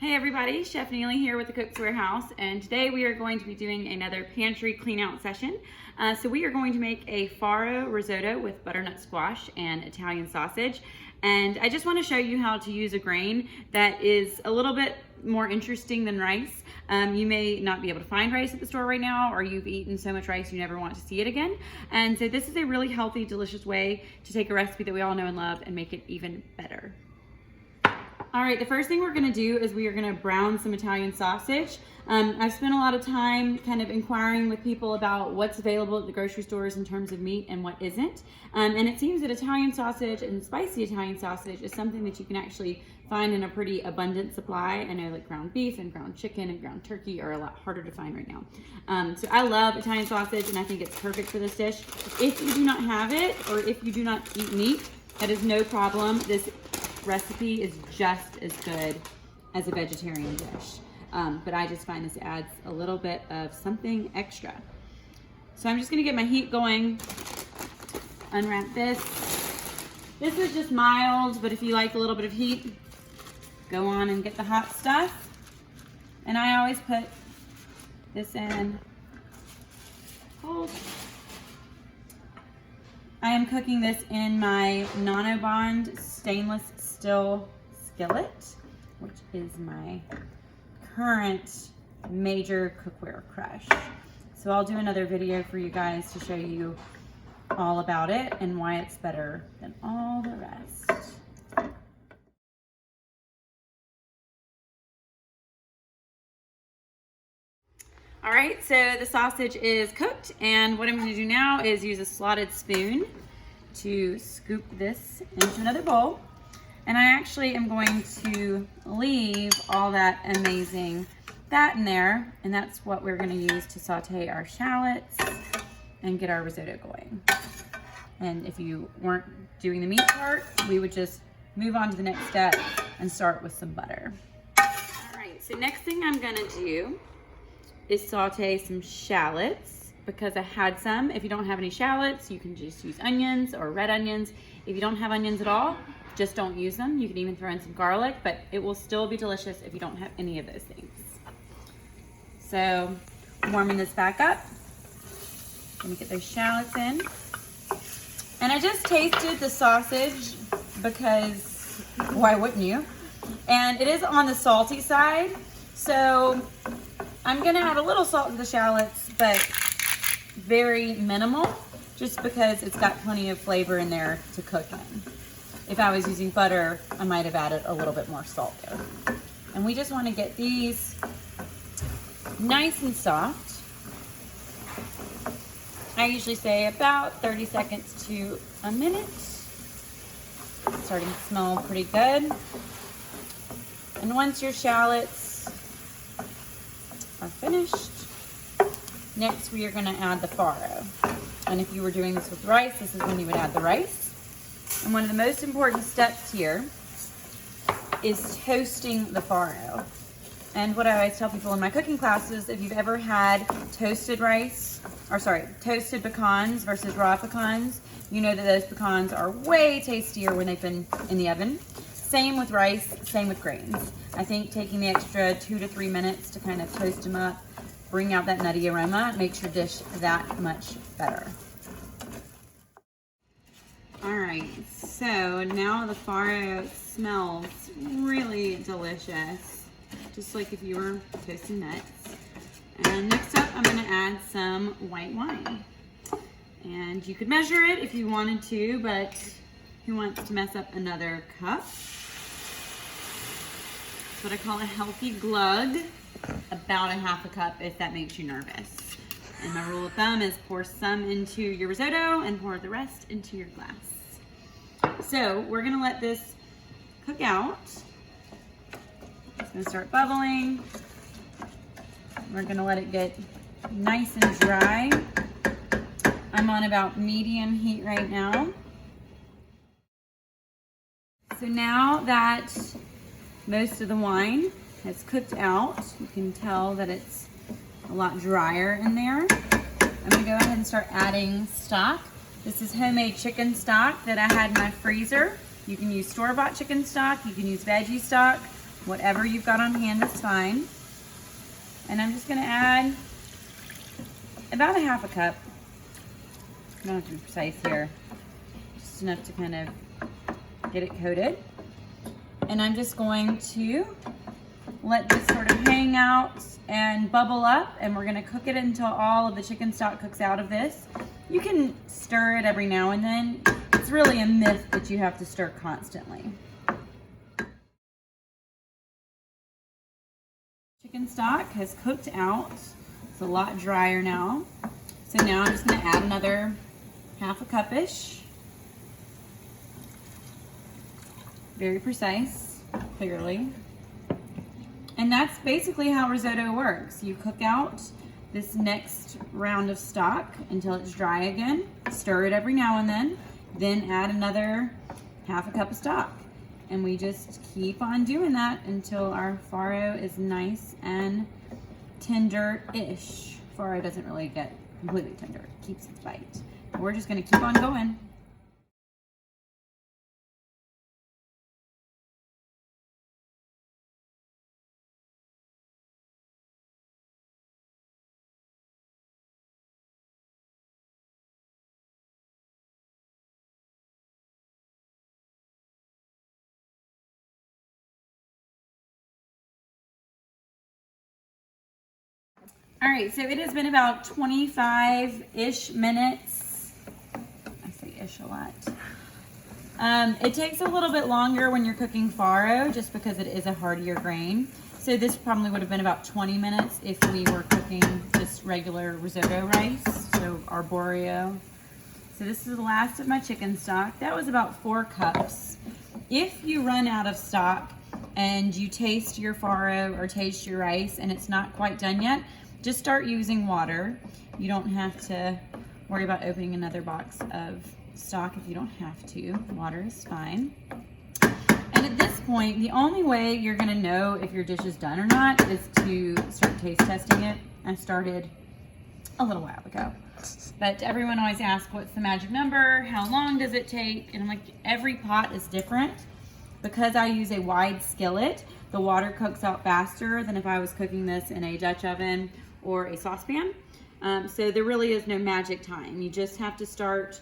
Hey everybody, Chef Neely here with the Cook's Warehouse, and today we are going to be doing another pantry clean out session. So we are going to make a farro risotto with butternut squash and Italian sausage. And I just want to show you how to use a grain that is a little bit more interesting than rice. You may not be able to find rice at the store right now, or you've eaten so much rice you never want to see it again. And so this is a really healthy, delicious way to take a recipe that we all know and love and make it even better. All right, the first thing we're gonna do is we are gonna brown some Italian sausage. I've spent a lot of time kind of inquiring with people about what's available at the grocery stores in terms of meat and what isn't. And it seems that Italian sausage and spicy Italian sausage is something that you can actually find in a pretty abundant supply. I know like ground beef and ground chicken and ground turkey are a lot harder to find right now. So I love Italian sausage and I think it's perfect for this dish. If you do not have it, or if you do not eat meat, that is no problem. This recipe is just as good as a vegetarian dish, but I just find this adds a little bit of something extra. So I'm just gonna get my heat going, unwrap this. This is just mild, but if you like a little bit of heat, go on and get the hot stuff. And I always put this in cold. I am cooking this in my Nanobond stainless steel skillet, which is my current major cookware crush. So I'll do another video for you guys to show you all about it and why it's better than all the rest. All right, so the sausage is cooked, and what I'm gonna do now is use a slotted spoon to scoop this into another bowl. And I actually am going to leave all that amazing fat in there, and that's what we're gonna use to saute our shallots and get our risotto going. And if you weren't doing the meat part, we would just move on to the next step and start with some butter. All right, so next thing I'm gonna do is saute some shallots, because I had some. If you don't have any shallots, you can just use onions or red onions. If you don't have onions at all, just don't use them. You can even throw in some garlic, but it will still be delicious if you don't have any of those things. So, warming this back up. Let me get those shallots in. And I just tasted the sausage because why wouldn't you? And it is on the salty side. So I'm gonna add a little salt to the shallots, but very minimal, just because it's got plenty of flavor in there to cook in. If I was using butter, I might have added a little bit more salt there. And we just wanna get these nice and soft. I usually say about 30 seconds to a minute. It's starting to smell pretty good. And once your shallots are finished, next we are going to add the farro. And if you were doing this with rice, this is when you would add the rice. And one of the most important steps here is toasting the farro. And what I always tell people in my cooking classes, if you've ever had toasted pecans versus raw pecans, you know that those pecans are way tastier when they've been in the oven. Same with rice, same with grains. I think taking the extra 2 to 3 minutes to kind of toast them up, bring out that nutty aroma, makes your dish that much better. All right, so now the farro smells really delicious, just like if you were toasting nuts. And next up, I'm gonna add some white wine. And you could measure it if you wanted to, but who wants to mess up another cup? What I call a healthy glug, about a half a cup if that makes you nervous. And my rule of thumb is pour some into your risotto and pour the rest into your glass. So we're gonna let this cook out. It's gonna start bubbling. We're gonna let it get nice and dry. I'm on about medium heat right now. So now that most of the wine has cooked out, you can tell that it's a lot drier in there. I'm gonna go ahead and start adding stock. This is homemade chicken stock that I had in my freezer. You can use store-bought chicken stock, you can use veggie stock, Whatever you've got on hand is fine. And I'm just gonna add about a half a cup. I don't have to be precise here. Just enough to kind of get it coated. And I'm just going to let this sort of hang out and bubble up, and we're gonna cook it until all of the chicken stock cooks out of this. You can stir it every now and then. It's really a myth that you have to stir constantly. Chicken stock has cooked out. It's a lot drier now. So now I'm just gonna add another half a cup-ish. Very precise, clearly. And that's basically how risotto works. You cook out this next round of stock until it's dry again, stir it every now and then add another half a cup of stock. And we just keep on doing that until our farro is nice and tender-ish. Farro doesn't really get completely tender, it keeps its bite. We're just gonna keep on going. All right, so it has been about 25-ish minutes. I say ish a lot. It takes a little bit longer when you're cooking farro just because it is a heartier grain. So this probably would have been about 20 minutes if we were cooking just regular risotto rice, so arborio. So this is the last of my chicken stock. That was about 4 cups. If you run out of stock and you taste your farro or taste your rice and it's not quite done yet, just start using water. You don't have to worry about opening another box of stock if you don't have to. Water is fine. And at this point, the only way you're gonna know if your dish is done or not is to start taste testing it. I started a little while ago. But everyone always asks, what's the magic number? How long does it take? And I'm like, every pot is different. Because I use a wide skillet, the water cooks out faster than if I was cooking this in a Dutch oven or a saucepan. So there really is no magic time. You just have to start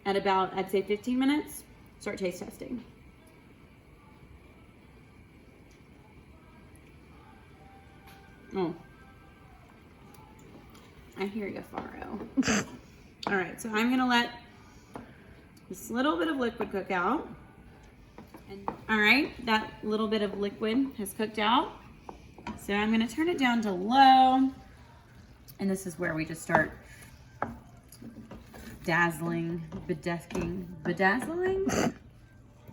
at about, I'd say 15 minutes, start taste testing. Oh, I hear you, farro. All right, so I'm gonna let this little bit of liquid cook out. And, all right, that little bit of liquid has cooked out. So I'm gonna turn it down to low. And this is where we just start dazzling, bedazzling?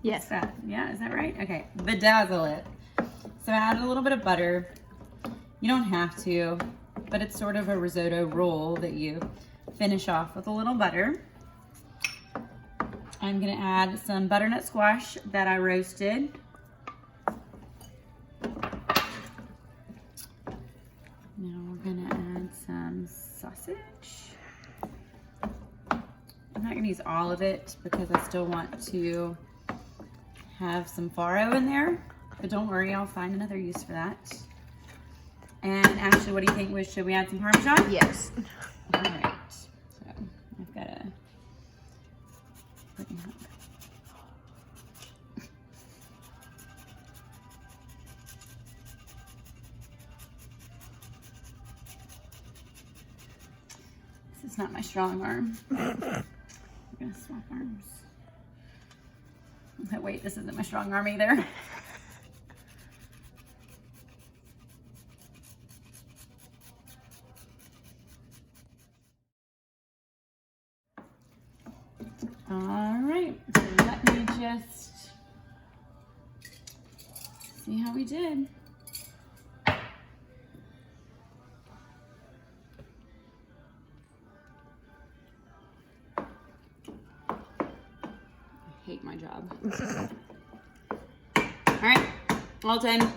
Yes. Yeah, is that right? Okay, bedazzle it. So I added a little bit of butter. You don't have to, but it's sort of a risotto roll that you finish off with a little butter. I'm gonna add some butternut squash that I roasted. Now we're gonna add some sausage. I'm not gonna use all of it because I still want to have some farro in there, but don't worry, I'll find another use for that. And Ashley, what do you think? Should we add some Parmesan? Yes. All right, so I've got a freaking hook. This is not my strong arm. I'm gonna swap arms. But wait, this isn't my strong arm either. All right, so let me just see how we did. Hate my job. All right, all done.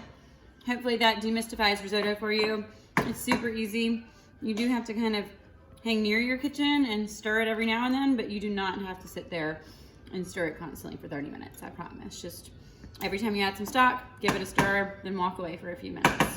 Hopefully that demystifies risotto for you. It's super easy. You do have to kind of hang near your kitchen and stir it every now and then, but you do not have to sit there and stir it constantly for 30 minutes, I promise. Just Every time you add some stock, give it a stir, then walk away for a few minutes.